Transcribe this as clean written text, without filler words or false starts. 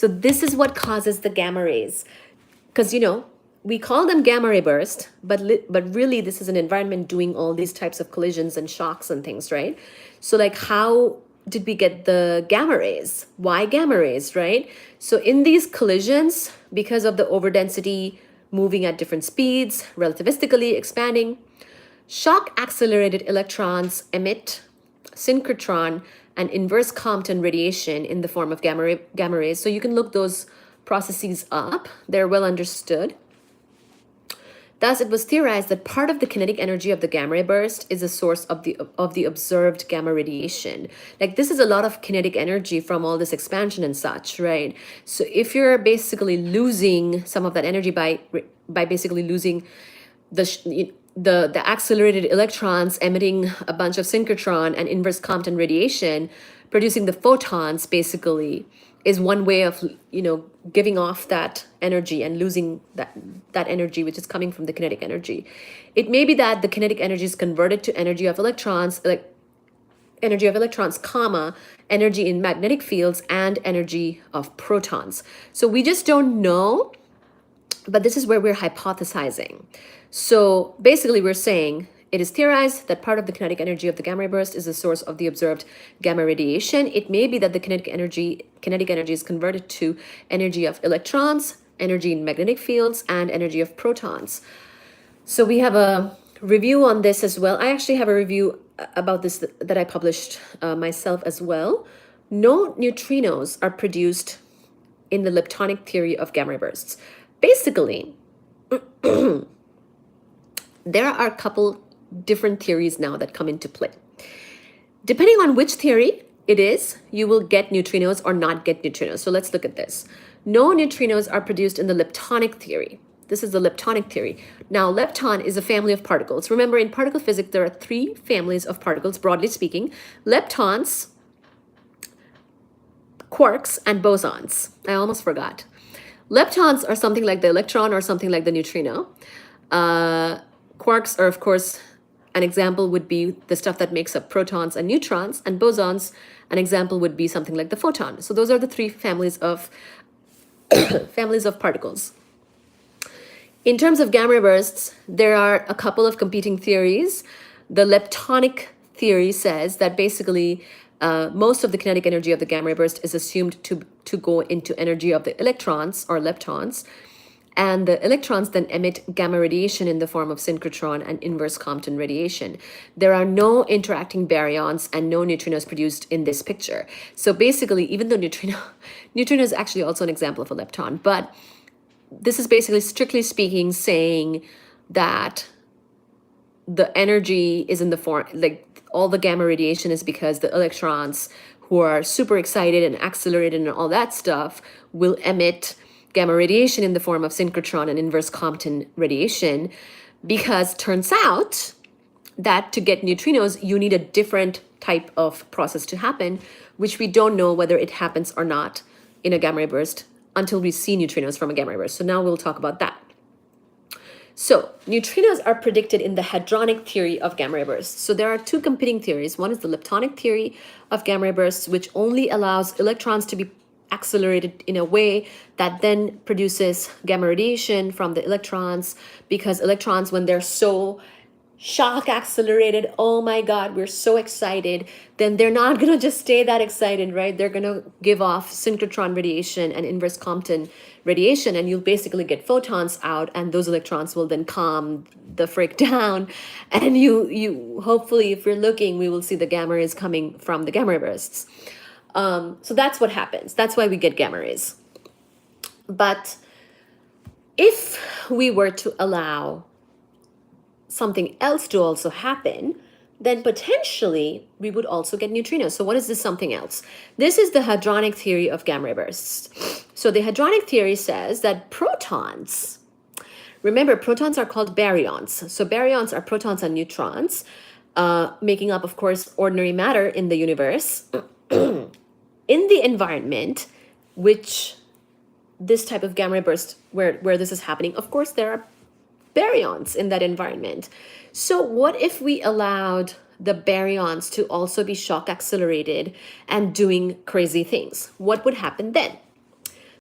So this is what causes the gamma rays. Because, we call them gamma ray burst, but really this is an environment doing all these types of collisions and shocks and things, right? So like, how did we get the gamma rays? Why gamma rays, right? So in these collisions, because of the overdensity moving at different speeds, relativistically expanding, shock accelerated electrons emit synchrotron and inverse Compton radiation in the form of gamma rays. So you can look those processes up. They're well understood. Thus, it was theorized that part of the kinetic energy of the gamma ray burst is a source of the observed gamma radiation. Like, this is a lot of kinetic energy from all this expansion and such, right? So if you're basically losing some of that energy by basically losing the accelerated electrons emitting a bunch of synchrotron and inverse Compton radiation, producing the photons basically is one way of giving off that energy and losing that energy which is coming from the kinetic energy. It may be that the kinetic energy is converted to energy of electrons, comma, energy in magnetic fields and energy of protons. So we just don't know, but this is where we're hypothesizing. So basically we're saying it is theorized that part of the kinetic energy of the gamma ray burst is the source of the observed gamma radiation. It may be that the kinetic energy is converted to energy of electrons, energy in magnetic fields, and energy of protons. So we have a review on this as well. I actually have a review about this that I published myself as well. No neutrinos are produced in the leptonic theory of gamma ray bursts. Basically, there are a couple different theories now that come into play. Depending on which theory it is, you will get neutrinos or not get neutrinos. So let's look at this. No neutrinos are produced in the leptonic theory. This is the leptonic theory. Now, lepton is a family of particles. Remember, in particle physics, there are 3 families of particles, broadly speaking: leptons, quarks, and bosons. I almost forgot. Leptons are something like the electron or something like the neutrino. Quarks are, of course, an example would be the stuff that makes up protons and neutrons, and bosons, an example would be something like the photon. So those are the 3 families of particles. In terms of gamma ray bursts, there are a couple of competing theories. The leptonic theory says that basically most of the kinetic energy of the gamma ray burst is assumed to go into energy of the electrons or leptons, and the electrons then emit gamma radiation in the form of synchrotron and inverse Compton radiation. There are no interacting baryons and no neutrinos produced in this picture. So basically, even though neutrino is actually also an example of a lepton, but this is basically, strictly speaking, saying that the energy is in the form, like all the gamma radiation is because the electrons, who are super excited and accelerated and all that stuff, will emit gamma radiation in the form of synchrotron and inverse Compton radiation, because turns out that to get neutrinos, you need a different type of process to happen, which we don't know whether it happens or not in a gamma ray burst until we see neutrinos from a gamma ray burst. So now we'll talk about that. So neutrinos are predicted in the hadronic theory of gamma ray bursts. So there are 2 competing theories. One is the leptonic theory of gamma ray bursts, which only allows electrons to be accelerated in a way that then produces gamma radiation from the electrons, because electrons, when they're so shock accelerated, oh my God, we're so excited, then they're not going to just stay that excited, right? They're going to give off synchrotron radiation and inverse Compton radiation, and you'll basically get photons out, and those electrons will then calm the frick down, and you hopefully, if we're looking, we will see the gamma rays coming from the gamma ray bursts. So that's what happens. That's why we get gamma rays. But if we were to allow something else to also happen, then potentially we would also get neutrinos. So what is this something else? This is the hadronic theory of gamma ray bursts. So the hadronic theory says that protons, remember, protons are called baryons. So baryons are protons and neutrons, making up, of course, ordinary matter in the universe. In the environment, which this type of gamma ray burst, where this is happening, of course, there are baryons in that environment. So what if we allowed the baryons to also be shock accelerated and doing crazy things? What would happen then?